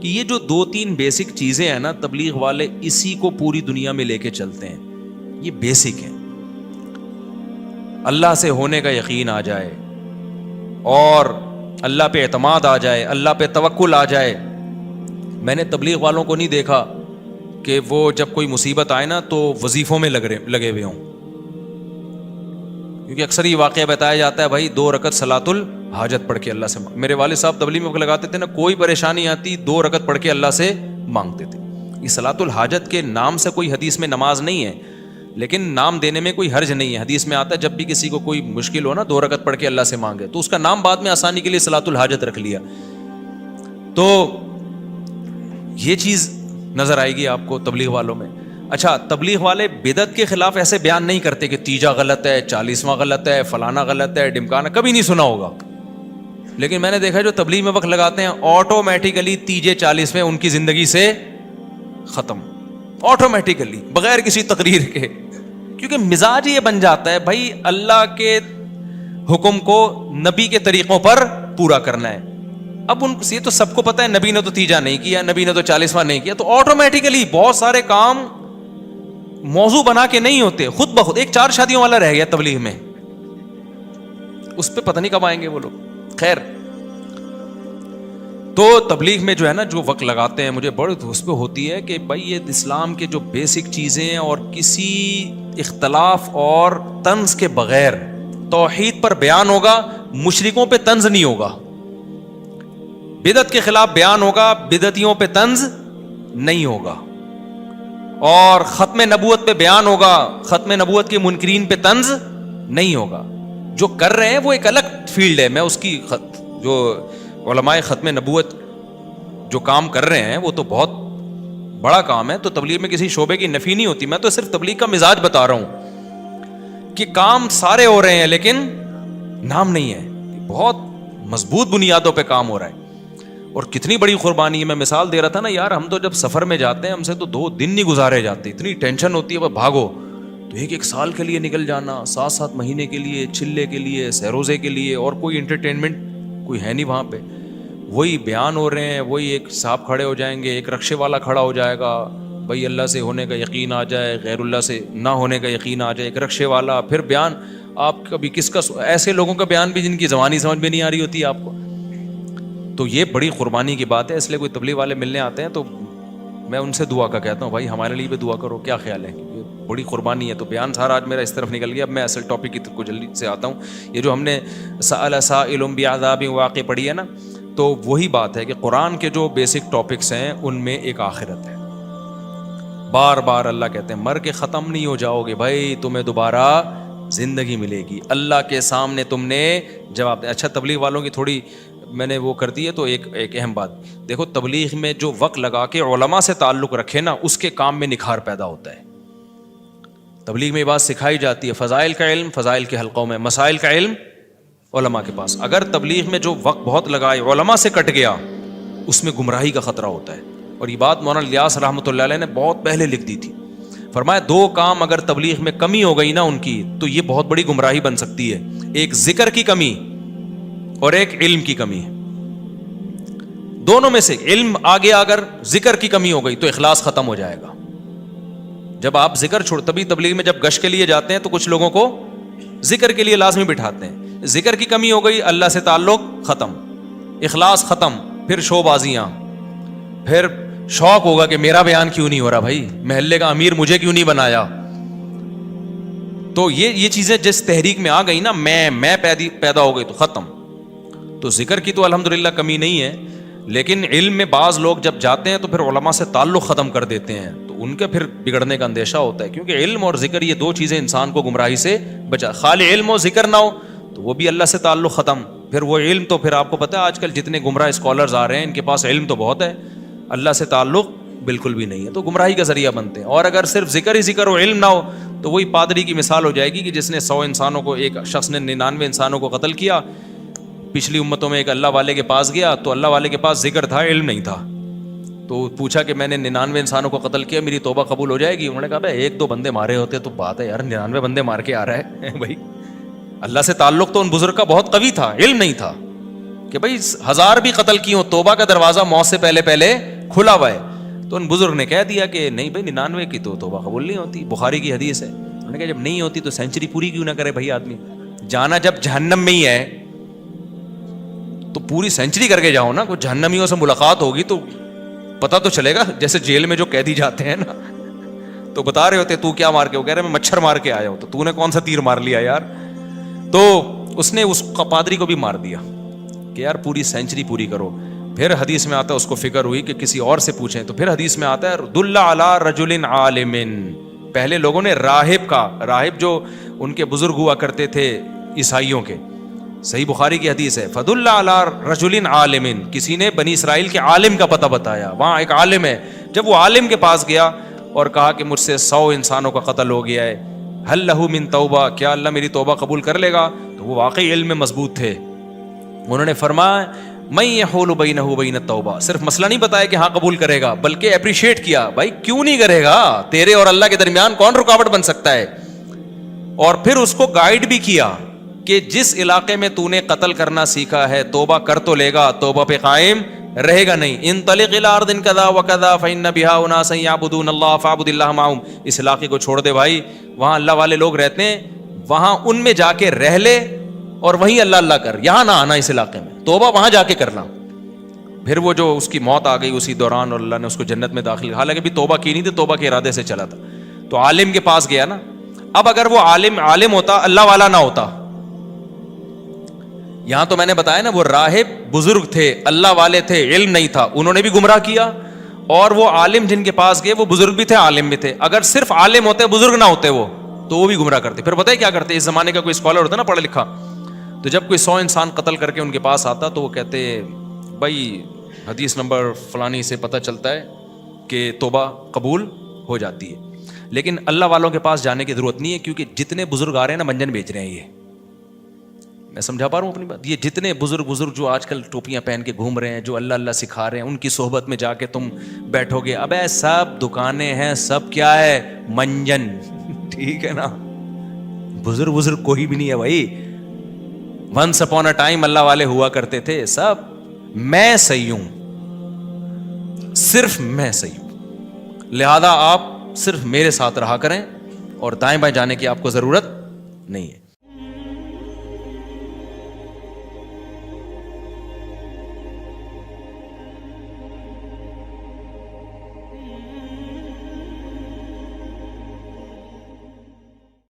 یہ جو 2-3 بیسک چیزیں ہیں نا، تبلیغ والے اسی کو پوری دنیا میں لے کے چلتے ہیں. یہ بیسک ہیں. اللہ سے ہونے کا یقین آ جائے اور اللہ پہ اعتماد آ جائے، اللہ پہ توکل آ جائے. میں نے تبلیغ والوں کو نہیں دیکھا کہ وہ جب کوئی مصیبت آئے نا تو وظیفوں میں لگے ہوئے ہوں، کیونکہ اکثر یہ واقعہ بتایا جاتا ہے بھائی 2 رکعت صلاۃ الحاجت پڑھ کے اللہ سے. میرے والد صاحب تبلیغ میں لگاتے تھے نا، کوئی پریشانی آتی 2 رکعت پڑھ کے اللہ سے مانگتے تھے. یہ صلاۃ الحاجت کے نام سے کوئی حدیث میں نماز نہیں ہے، لیکن نام دینے میں کوئی حرج نہیں ہے. حدیث میں آتا ہے جب بھی کسی کو کوئی مشکل ہو نا 2 رکعت پڑھ کے اللہ سے مانگے، تو اس کا نام بعد میں آسانی کے لیے صلاۃ الحاجت رکھ لیا. تو یہ چیز نظر آئے گی آپ کو تبلیغ والوں میں. اچھا، تبلیغ والے بدعت کے خلاف ایسے بیان نہیں کرتے کہ تیجا غلط ہے، 40واں غلط ہے، فلانا غلط ہے، ڈمکانا، کبھی نہیں سنا ہوگا. لیکن میں نے دیکھا جو تبلیغ میں وقت لگاتے ہیں آٹومیٹیکلی تیجے 40ویں ان کی زندگی سے ختم، آٹومیٹیکلی بغیر کسی تقریر کے. کیونکہ مزاج یہ بن جاتا ہے بھائی اللہ کے حکم کو نبی کے طریقوں پر پورا کرنا ہے. اب ان یہ تو سب کو پتہ ہے نبی نے تو تیجا نہیں کیا، نبی نے تو 40واں نہیں کیا، تو آٹومیٹیکلی بہت سارے کام موضوع بنا کے نہیں ہوتے، خود بخود. ایک 4 شادیوں والا رہ گیا تبلیغ میں، اس پہ پتہ نہیں کب آئیں گے وہ لوگ. خیر، تو تبلیغ میں جو ہے نا جو وقت لگاتے ہیں، مجھے بڑی اس پہ ہوتی ہے کہ بھائی یہ اسلام کے جو بیسک چیزیں ہیں اور کسی اختلاف اور طنز کے بغیر توحید پر بیان ہوگا، مشرکوں پہ طنز نہیں ہوگا. بدعت کے خلاف بیان ہوگا، بدعتیوں پہ طنز نہیں ہوگا. اور ختم نبوت پہ بیان ہوگا، ختم نبوت کے منکرین پہ طنز نہیں ہوگا. جو کر رہے ہیں وہ ایک الگ فیلڈ ہے. میں اس کی جو علماء ختم نبوت جو کام کر رہے ہیں وہ تو بہت بڑا کام ہے. تو تبلیغ میں کسی شعبے کی نفی نہیں ہوتی. میں تو صرف تبلیغ کا مزاج بتا رہا ہوں کہ کام سارے ہو رہے ہیں لیکن نام نہیں ہے. بہت مضبوط بنیادوں پہ کام ہو رہا ہے اور کتنی بڑی قربانی ہے. میں مثال دے رہا تھا نا یار، ہم تو جب سفر میں جاتے ہیں ہم سے تو 2 دن نہیں گزارے جاتے، اتنی ٹینشن ہوتی ہے. بھاگو تو 1 سال کے لیے نکل جانا، 7 مہینے کے لیے، چلے کے لیے، سہروزے کے لیے، اور کوئی انٹرٹینمنٹ کوئی ہے نہیں وہاں پہ. وہی بیان ہو رہے ہیں، وہی ایک صاحب کھڑے ہو جائیں گے، ایک رکشے والا کھڑا ہو جائے گا، بھائی اللہ سے ہونے کا یقین آ جائے، غیر اللہ سے نہ ہونے کا یقین آ جائے، ایک رکشے والا. پھر بیان آپ کبھی کس کا، ایسے لوگوں کا بیان بھی جن کی زبانی سمجھ میں نہیں آ رہی ہوتی ہے آپ کو. تو یہ بڑی قربانی کی بات ہے. اس لیے کوئی تبلیغ والے ملنے آتے ہیں تو میں ان سے دعا کا کہتا ہوں بھائی ہمارے لیے بھی دعا کرو. کیا خیال ہے؟ یہ بڑی قربانی ہے. تو بیان سارا آج میرا اس طرف نکل گیا. اب میں اصل ٹاپک کی طرف کو جلدی سے آتا ہوں. یہ جو ہم نے سأل سائل بعذاب واقع پڑھی ہے نا، تو وہی بات ہے کہ قرآن کے جو بیسک ٹاپکس ہیں ان میں ایک آخرت ہے. بار بار اللہ کہتے ہیں مر کے ختم نہیں ہو جاؤ گے بھائی، تمہیں دوبارہ زندگی ملے گی. اللہ کے سامنے تم نے جواب دیا. اچھا، تبلیغ والوں کی تھوڑی میں نے وہ کر دی ہے تو ایک اہم بات دیکھو، تبلیغ میں جو وقت لگا کے علماء سے تعلق رکھے نا، اس کے کام میں نکھار پیدا ہوتا ہے. تبلیغ میں یہ بات سکھائی جاتی ہے، فضائل کا علم فضائل کے حلقوں میں، مسائل کا علم علماء کے پاس. اگر تبلیغ میں جو وقت بہت لگائے علماء سے کٹ گیا، اس میں گمراہی کا خطرہ ہوتا ہے. اور یہ بات مولانا الیاس رحمۃ اللہ علیہ نے بہت پہلے لکھ دی تھی. فرمایا 2 کام اگر تبلیغ میں کمی ہو گئی نا ان کی، تو یہ بہت بڑی گمراہی بن سکتی ہے. ایک ذکر کی کمی اور ایک علم کی کمی ہے. دونوں میں سے علم آگے اگر ذکر کی کمی ہو گئی تو اخلاص ختم ہو جائے گا. جب آپ ذکر چھوڑ، تبھی تبلیغ میں جب گشت کے لیے جاتے ہیں تو کچھ لوگوں کو ذکر کے لیے لازمی بٹھاتے ہیں. ذکر کی کمی ہو گئی، اللہ سے تعلق ختم، اخلاص ختم، پھر شو بازیاں، پھر شوق ہوگا کہ میرا بیان کیوں نہیں ہو رہا بھائی، محلے کا امیر مجھے کیوں نہیں بنایا. تو یہ چیزیں جس تحریک میں آ گئی نا، میں پیدا ہو گئی تو ختم. تو ذکر کی تو الحمدللہ کمی نہیں ہے، لیکن علم میں بعض لوگ جب جاتے ہیں تو پھر علماء سے تعلق ختم کر دیتے ہیں، تو ان کے پھر بگڑنے کا اندیشہ ہوتا ہے. کیونکہ علم اور ذکر یہ 2 چیزیں انسان کو گمراہی سے بچا. خالی علم و ذکر نہ ہو تو وہ بھی اللہ سے تعلق ختم. پھر وہ علم تو پھر آپ کو پتہ ہے آج کل جتنے گمراہ اسکالرز آ رہے ہیں ان کے پاس علم تو بہت ہے، اللہ سے تعلق بالکل بھی نہیں ہے، تو گمراہی کا ذریعہ بنتے ہیں. اور اگر صرف ذکر ہی ذکر ہو، علم نہ ہو، تو وہی پادری کی مثال ہو جائے گی کہ جس نے 100 انسانوں کو، ایک شخص نے 99 انسانوں کو قتل کیا. پچھلی امتوں میں ایک اللہ والے کے پاس گیا تو اللہ والے کے پاس ذکر تھا، علم نہیں تھا. تو پوچھا کہ میں نے 99 انسانوں کو قتل کیا، میری توبہ قبول ہو جائے گی؟ انہوں نے کہا بھائی 1-2 بندے مارے ہوتے تو بات ہے یار، 99 بندے مار کے آ رہا ہے بھائی. اللہ سے تعلق تو ان بزرگ کا بہت قوی تھا، علم نہیں تھا کہ بھائی 1000 بھی قتل کی ہو، توبہ کا دروازہ موت سے پہلے کھلا ہوا ہے. تو ان بزرگ نے کہہ دیا کہ نہیں بھائی 99 کی تو توبہ قبول نہیں ہوتی, بخاری کی حدیث ہے. انہوں نے کہا جب نہیں ہوتی تو سینچری پوری کیوں نہ کرے بھائی آدمی, جانا جب جہنم میں ہی ہے تو پوری سینچری کر کے جاؤ نا. کوئی جہنمیوں سے ملاقات ہوگی تو پتہ تو چلے گا, جیسے جیل میں جو قیدی جاتے ہیں نا تو بتا رہے ہوتے تو کیا مار کے, وہ کہہ رہے میں مچھر مار کے آیا ہوں. تو نے کون سا تیر مار لیا یار. تو اس نے اس پادری کو بھی مار دیا کہ یار پوری سینچری پوری کرو. پھر حدیث میں آتا ہے اس کو فکر ہوئی کہ کسی اور سے پوچھیں, تو پھر حدیث میں آتا ہے دل علی رجل عالم, پہلے لوگوں نے راہب کا, راہب جو ان کے بزرگ ہوا کرتے تھے عیسائیوں کے, صحیح بخاری کی حدیث ہے فدل علی رجل عالم, کسی نے بنی اسرائیل کے عالم کا پتہ بتایا, وہاں ایک عالم ہے. جب وہ عالم کے پاس گیا اور کہا کہ مجھ سے 100 انسانوں کا قتل ہو گیا ہے, حل لہ من توبہ, کیا اللہ میری توبہ قبول کر لے گا؟ تو وہ واقعی علم میں مضبوط تھے. انہوں نے فرمایا من یحول بینہ وبین التوبہ, صرف مسئلہ نہیں بتایا کہ ہاں قبول کرے گا, بلکہ اپریشیٹ کیا بھائی کیوں نہیں کرے گا, تیرے اور اللہ کے درمیان کون رکاوٹ بن سکتا ہے. اور پھر اس کو گائیڈ بھی کیا کہ جس علاقے میں تو نے قتل کرنا سیکھا ہے توبہ کر تو لے گا, توبہ پہ قائم رہے گا نہیں. انطلق الی ارض کذا وکذا فإن بها اناسا یعبدون اللہ فاعبد اللہ معهم, اس علاقے کو چھوڑ دے بھائی, وہاں اللہ والے لوگ رہتے ہیں, وہاں ان میں جا کے رہ لے اور وہیں اللہ اللہ کر, یہاں نہ آنا اس علاقے میں, توبہ وہاں جا کے کرنا. پھر وہ جو اس کی موت آ گئی اسی دوران اور اللہ نے اس کو جنت میں داخل, حالانکہ بھی توبہ کی نہیں تھی, توبہ کے ارادے سے چلا تھا. تو عالم کے پاس گیا نا. اب اگر وہ عالم ہوتا, اللہ والا نہ ہوتا, یہاں تو میں نے بتایا نا وہ راہب بزرگ تھے, اللہ والے تھے, علم نہیں تھا, انہوں نے بھی گمراہ کیا, اور وہ عالم جن کے پاس گئے وہ بزرگ بھی تھے عالم بھی تھے. اگر صرف عالم ہوتے بزرگ نہ ہوتے وہ تو وہ بھی گمراہ کرتے. پھر پتہ ہے کیا کرتے, اس زمانے کا کوئی اسکالر ہوتا نا پڑھا لکھا, تو جب کوئی 100 انسان قتل کر کے ان کے پاس آتا تو وہ کہتے بھائی حدیث نمبر فلانی سے پتہ چلتا ہے کہ توبہ قبول ہو جاتی ہے. لیکن اللہ والوں کے پاس جانے کی ضرورت نہیں ہے, کیونکہ جتنے بزرگ آ رہے ہیں نا منجن بیچ رہے ہیں. یہ میں سمجھا پا رہا ہوں اپنی بات. یہ جتنے بزرگ جو آج کل ٹوپیاں پہن کے گھوم رہے ہیں, جو اللہ اللہ سکھا رہے ہیں, ان کی صحبت میں جا کے تم بیٹھو گے, اب سب دکانیں ہیں, سب کیا ہے منجن. ٹھیک ہے نا, بزرگ کوئی بھی نہیں ہے بھائی. ونس اپون اے ٹائم اللہ والے ہوا کرتے تھے سب. میں صحیح ہوں, صرف میں صحیح ہوں, لہذا آپ صرف میرے ساتھ رہا کریں اور دائیں بائیں جانے کی آپ کو ضرورت نہیں ہے.